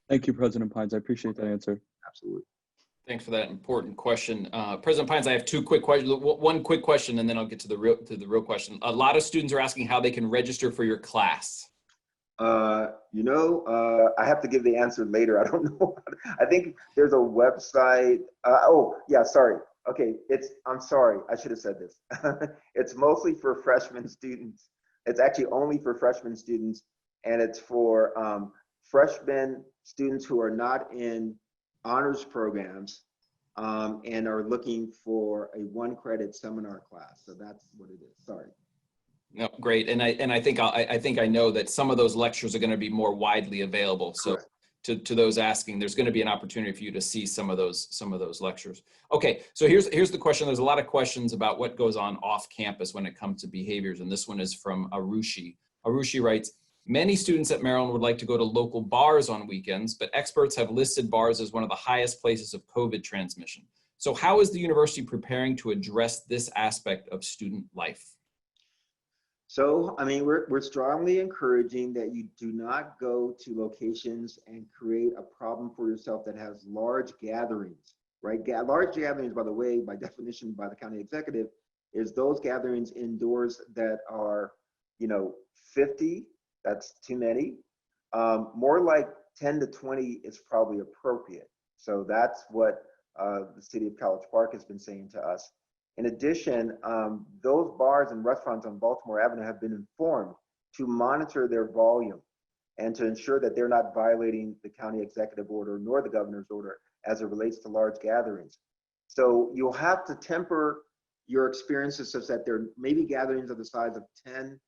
Thank you, President Pines. I appreciate that answer. Absolutely. Thanks for that important question. President Pines, I have two quick questions. One quick question, and then I'll get to the real question. A lot of students are asking how they can register for your class. I have to give the answer later. I don't know. I think there's a website. Sorry. Okay, I'm sorry. I should have said this. It's mostly for freshman students. It's actually only for freshman students, and it's for freshman students who are not in honors programs and are looking for a 1-credit seminar class. So that's what it is. Sorry. No, great. And I think I know that some of those lectures are going to be more widely available. So to those asking, there's going to be an opportunity for you to see some of those lectures. Okay, so here's the question. There's a lot of questions about what goes on off campus when it comes to behaviors, and this one is from Arushi. Arushi writes, many students at Maryland would like to go to local bars on weekends, but experts have listed bars as one of the highest places of COVID transmission. So how is the university preparing to address this aspect of student life? So, I mean, we're strongly encouraging that you do not go to locations and create a problem for yourself that has large gatherings, right? Large gatherings, by the way, by definition by the county executive, is those gatherings indoors that are, 50, that's too many. More like 10 to 20 is probably appropriate. So that's what the city of College Park has been saying to us. In addition, those bars and restaurants on Baltimore Avenue have been informed to monitor their volume and to ensure that they're not violating the county executive order nor the governor's order as it relates to large gatherings. So you'll have to temper your experiences such that there may be gatherings of the size of 10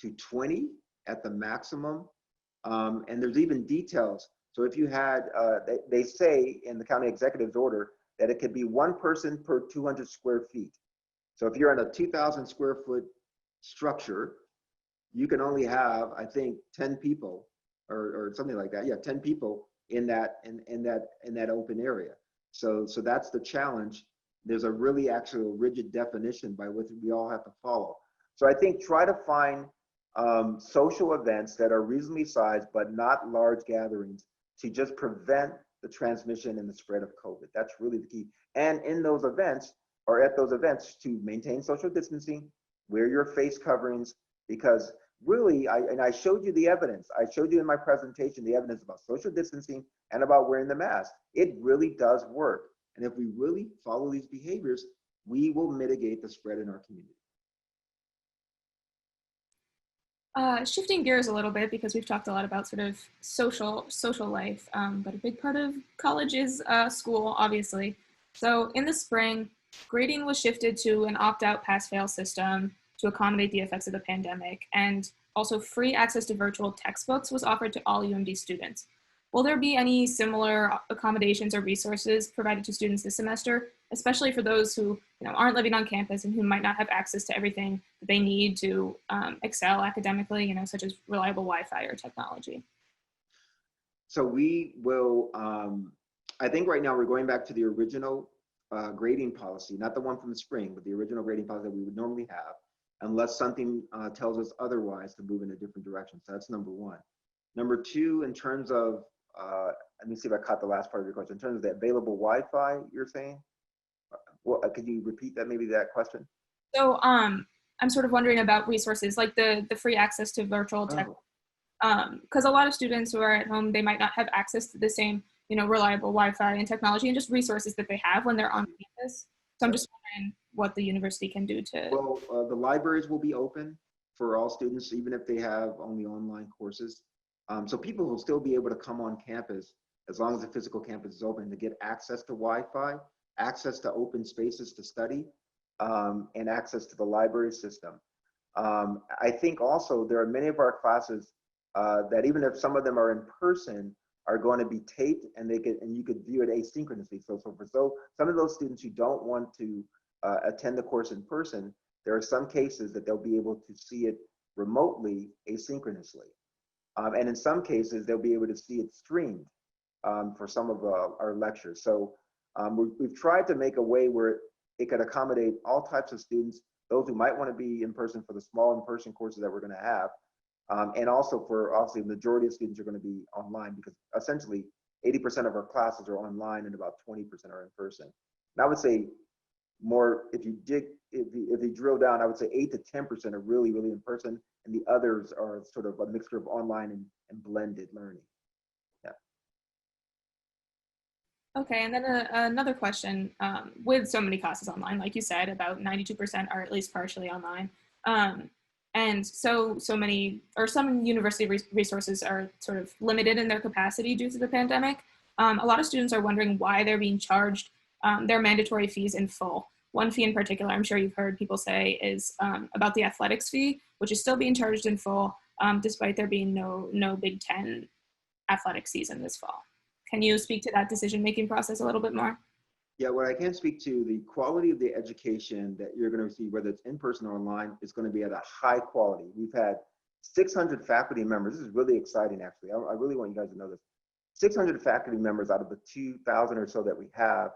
to 20 at the maximum. And there's even details. So if you had, they say in the county executive's order that it could be one person per 200 square feet. So if you're in a 2,000 square foot structure, you can only have, I think, 10 people or something like that. Yeah, 10 people in that open area. So that's the challenge. There's a really actual rigid definition by which we all have to follow. So I think try to find social events that are reasonably sized, but not large gatherings, to just prevent the transmission and the spread of COVID. That's really the key. And in those events, or at those events, to maintain social distancing, wear your face coverings, because really, I showed you the evidence. I showed you in my presentation the evidence about social distancing and about wearing the mask. It really does work. And if we really follow these behaviors, we will mitigate the spread in our community. Shifting gears a little bit, because we've talked a lot about sort of social life, but a big part of college is school, obviously. So in the spring, grading was shifted to an opt-out pass-fail system to accommodate the effects of the pandemic, and also free access to virtual textbooks was offered to all UMD students. Will there be any similar accommodations or resources provided to students this semester, especially for those who aren't living on campus and who might not have access to everything that they need to excel academically, such as reliable Wi-Fi or technology? So we will, I think right now we're going back to the original grading policy, not the one from the spring, but the original grading policy that we would normally have, unless something tells us otherwise to move in a different direction. So that's number one. Number two, in terms of, let me see if I caught the last part of your question. In terms of the available Wi-Fi, you're saying? Well, could you repeat that, maybe that question? So I'm sort of wondering about resources like the free access to virtual tech, because a lot of students who are at home, they might not have access to the same, reliable Wi-Fi and technology and just resources that they have when they're on campus. So I'm just wondering what the university can do to. Well, the libraries will be open for all students, even if they have only online courses. So people will still be able to come on campus as long as the physical campus is open to get access to Wi-Fi, access to open spaces to study, and access to the library system. I think also there are many of our classes that even if some of them are in person, are going to be taped, and you could view it asynchronously. So for some of those students who don't want to attend the course in person, there are some cases that they'll be able to see it remotely asynchronously. And in some cases, they'll be able to see it streamed for some of our lectures. So we've tried to make a way where it could accommodate all types of students, those who might want to be in person for the small in-person courses that we're going to have, and also for obviously the majority of students are going to be online, because essentially 80% of our classes are online and about 20% are in person. And I would say more, if you drill down, I would say 8 to 10% are really in person, and the others are sort of a mixture of online and blended learning. Yeah. Okay, and then another question, with so many classes online, like you said, about 92% are at least partially online. And so many, or some university resources are sort of limited in their capacity due to the pandemic. A lot of students are wondering why they're being charged their mandatory fees in full. One fee in particular, I'm sure you've heard people say, is about the athletics fee, which is still being charged in full, despite there being no Big Ten athletic season this fall. Can you speak to that decision-making process a little bit more? Yeah, what I can speak to, the quality of the education that you're going to receive, whether it's in person or online, is going to be at a high quality. We've had 600 faculty members. This is really exciting, actually. I really want you guys to know this. 600 faculty members out of the 2,000 or so that we have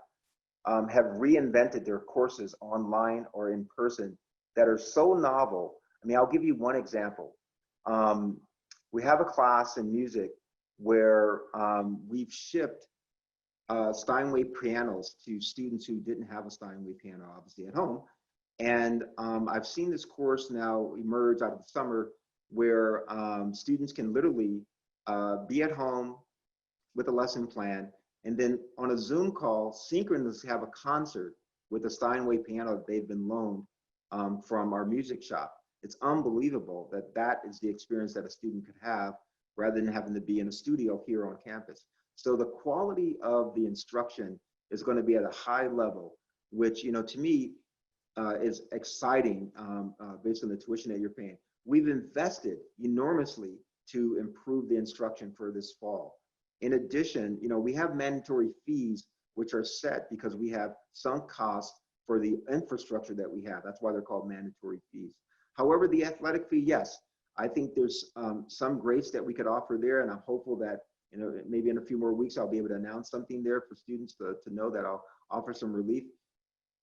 reinvented their courses online or in person that are so novel. I mean, I'll give you one example. We have a class in music where we've shipped Steinway pianos to students who didn't have a Steinway piano, obviously, at home. And I've seen this course now emerge out of the summer where students can literally be at home with a lesson plan and then on a Zoom call, synchronously have a concert with a Steinway piano that they've been loaned from our music shop. It's unbelievable that that is the experience that a student could have rather than having to be in a studio here on campus. So the quality of the instruction is going to be at a high level, which, you know, to me is exciting based on the tuition that you're paying. We've invested enormously to improve the instruction for this fall. In addition, you know, we have mandatory fees which are set because we have sunk costs for the infrastructure that we have. That's why they're called mandatory fees. However, the athletic fee, yes, I think there's some grace that we could offer there, and I'm hopeful that, you know, maybe in a few more weeks I'll be able to announce something there for students to know that I'll offer some relief.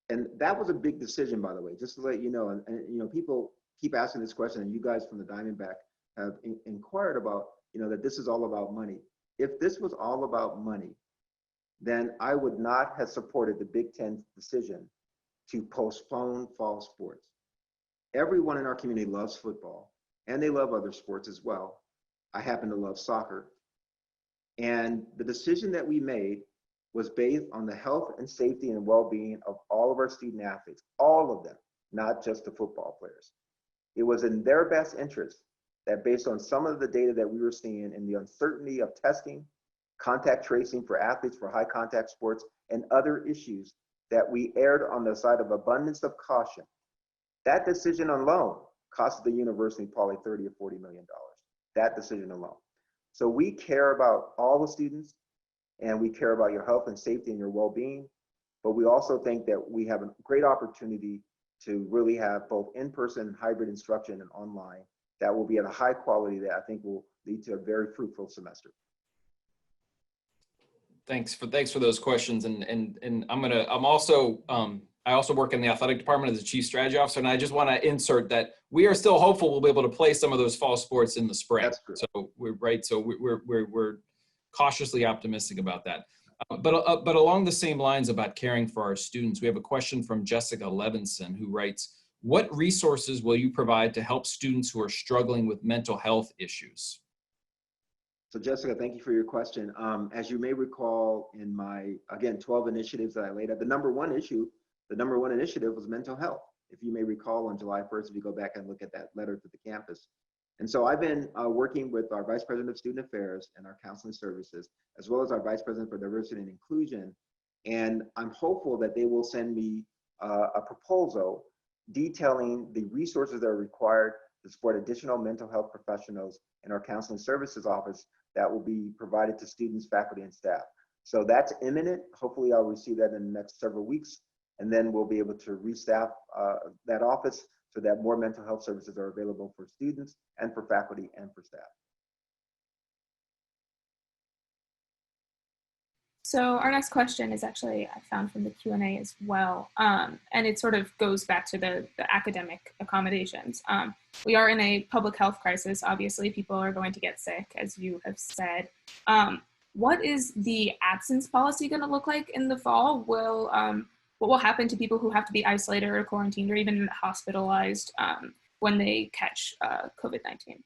And that was a big decision, by the way, just to let you know. And you know, people keep asking this question, and you guys from the Diamondback have inquired about, you know, that this is all about money. If this was all about money, then I would not have supported the Big Ten's decision to postpone fall sports. Everyone in our community loves football, and they love other sports as well. I happen to love soccer. And the decision that we made was based on the health and safety and well-being of all of our student athletes, all of them, not just the football players. It was in their best interest that, based on some of the data that we were seeing and the uncertainty of testing, contact tracing for athletes for high contact sports, and other issues, that we erred on the side of abundance of caution. That decision alone cost the university probably $30 or $40 million, that decision alone. So we care about all the students, and we care about your health and safety and your well-being, but we also think that we have a great opportunity to really have both in-person and hybrid instruction and online that will be at a high quality that I think will lead to a very fruitful semester. Thanks for those questions, and I also work in the athletic department as the chief strategy officer, and I just want to insert that we are still hopeful we'll be able to play some of those fall sports in the spring. That's great. So we're cautiously optimistic about that. But along the same lines about caring for our students, we have a question from Jessica Levinson, who writes, "What resources will you provide to help students who are struggling with mental health issues?" So Jessica, thank you for your question. As you may recall, in my, again, 12 initiatives that I laid out, the number one initiative was mental health. If you may recall, on July 1st, if you go back and look at that letter to the campus. And so I've been working with our Vice President of Student Affairs and our counseling services, as well as our Vice President for Diversity and Inclusion. And I'm hopeful that they will send me a proposal detailing the resources that are required to support additional mental health professionals in our counseling services office that will be provided to students, faculty, and staff. So that's imminent. Hopefully I'll receive that in the next several weeks, and then we'll be able to restaff that office so that more mental health services are available for students and for faculty and for staff. So our next question is actually, I found from the Q&A as well, and it sort of goes back to the academic accommodations. We are in a public health crisis. Obviously, people are going to get sick, as you have said. What is the absence policy going to look like in the fall? What will happen to people who have to be isolated or quarantined or even hospitalized when they catch COVID-19?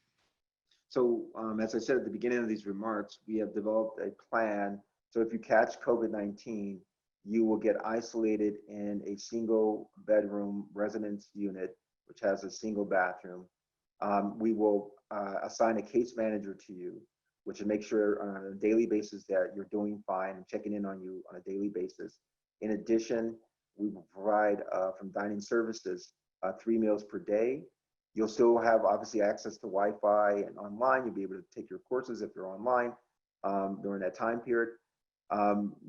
So as I said at the beginning of these remarks, we have developed a plan. So if you catch COVID-19, you will get isolated in a single bedroom residence unit, which has a single bathroom. We will assign a case manager to you, which will make sure on a daily basis that you're doing fine and checking in on you on a daily basis. In addition, we will provide from dining services 3 meals per day. You'll still have obviously access to Wi-Fi and online. You'll be able to take your courses if you're online during that time period.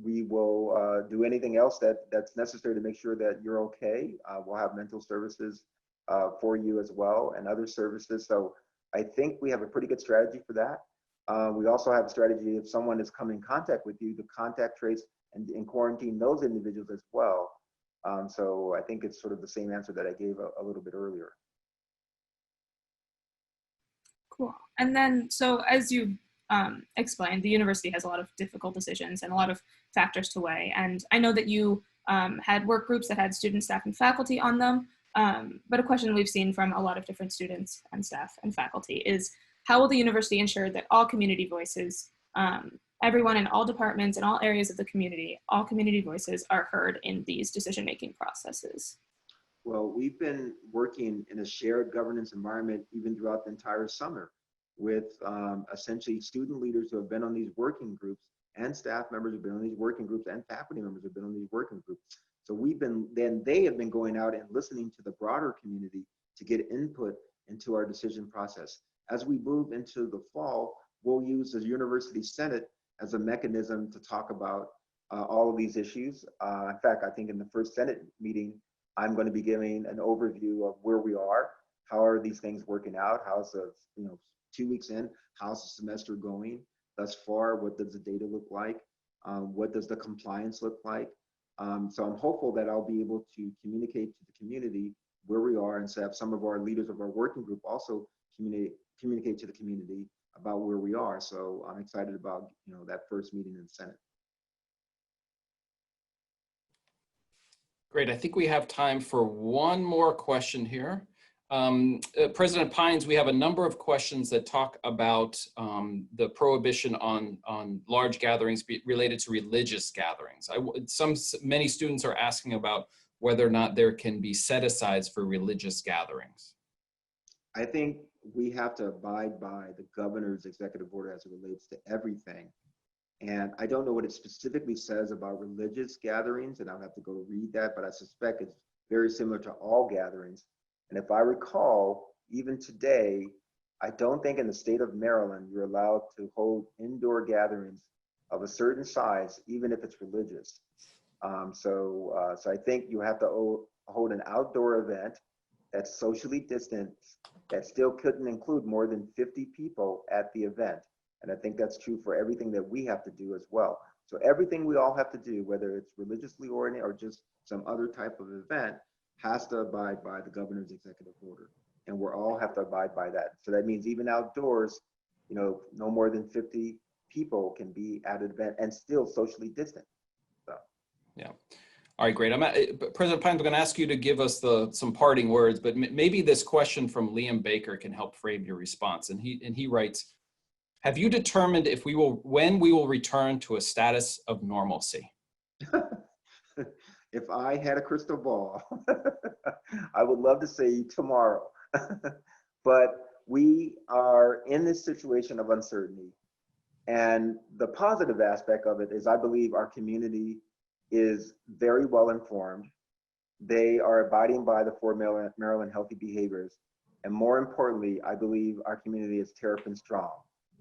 We will do anything else that's necessary to make sure that you're okay. We'll have mental services for you as well, and other services. So I think we have a pretty good strategy for that. We also have a strategy if someone has come in contact with you to contact trace and quarantine those individuals as well. So I think it's sort of the same answer that I gave a little bit earlier. Cool. And then, so as you explained, the university has a lot of difficult decisions and a lot of factors to weigh. And I know that you had work groups that had student, staff, and faculty on them. But a question we've seen from a lot of different students and staff and faculty is, how will the university ensure that all community voices everyone in all departments and all areas of the community, all community voices are heard in these decision-making processes. Well, we've been working in a shared governance environment even throughout the entire summer with essentially student leaders who have been on these working groups and staff members who have been on these working groups and faculty members who have been on these working groups. So they have been going out and listening to the broader community to get input into our decision process. As we move into the fall, we'll use the University Senate as a mechanism to talk about all of these issues. In fact, I think in the first Senate meeting, I'm going to be giving an overview of where we are, how are these things working out, how's the 2 weeks in, how's the semester going thus far, what does the data look like, what does the compliance look like. So I'm hopeful that I'll be able to communicate to the community where we are and have some of our leaders of our working group also communicate to the community about where we are. So I'm excited about that first meeting in the Senate. Great. I think we have time for one more question here. President Pines, we have a number of questions that talk about the prohibition on large gatherings related to religious gatherings. Many students are asking about whether or not there can be set-asides for religious gatherings. I think we have to abide by the governor's executive order as it relates to everything. And I don't know what it specifically says about religious gatherings, and I'll have to go read that, but I suspect it's very similar to all gatherings. And if I recall, even today, I don't think in the state of Maryland, you're allowed to hold indoor gatherings of a certain size, even if it's religious. So I think you have to hold an outdoor event that's socially distant, that still couldn't include more than 50 people at the event. And I think that's true for everything that we have to do as well. So everything we all have to do, whether it's religiously oriented or just some other type of event, has to abide by the governor's executive order. And we all have to abide by that. So that means even outdoors, no more than 50 people can be at an event and still socially distant. So. Yeah. All right, great. President Pines, I'm going to ask you to give us some parting words, but maybe this question from Liam Baker can help frame your response. And he writes, have you determined when we will return to a status of normalcy? If I had a crystal ball, I would love to say tomorrow. But we are in this situation of uncertainty. And the positive aspect of it is I believe our community is very well informed. They are abiding by the 4 Maryland healthy behaviors. And more importantly, I believe our community is Terp and strong.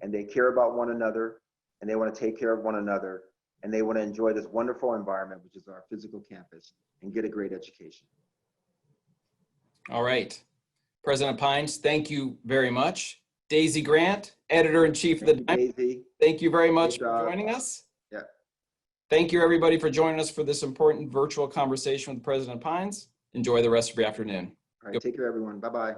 And they care about one another, and they want to take care of one another, and they want to enjoy this wonderful environment, which is our physical campus, and get a great education. All right. President Pines, thank you very much. Daisy Grant, Editor-in-Chief of the Diamondback. Daisy. Thank you very much for joining us. Yeah. Thank you, everybody, for joining us for this important virtual conversation with President Pines. Enjoy the rest of your afternoon. All right, take care, everyone. Bye-bye.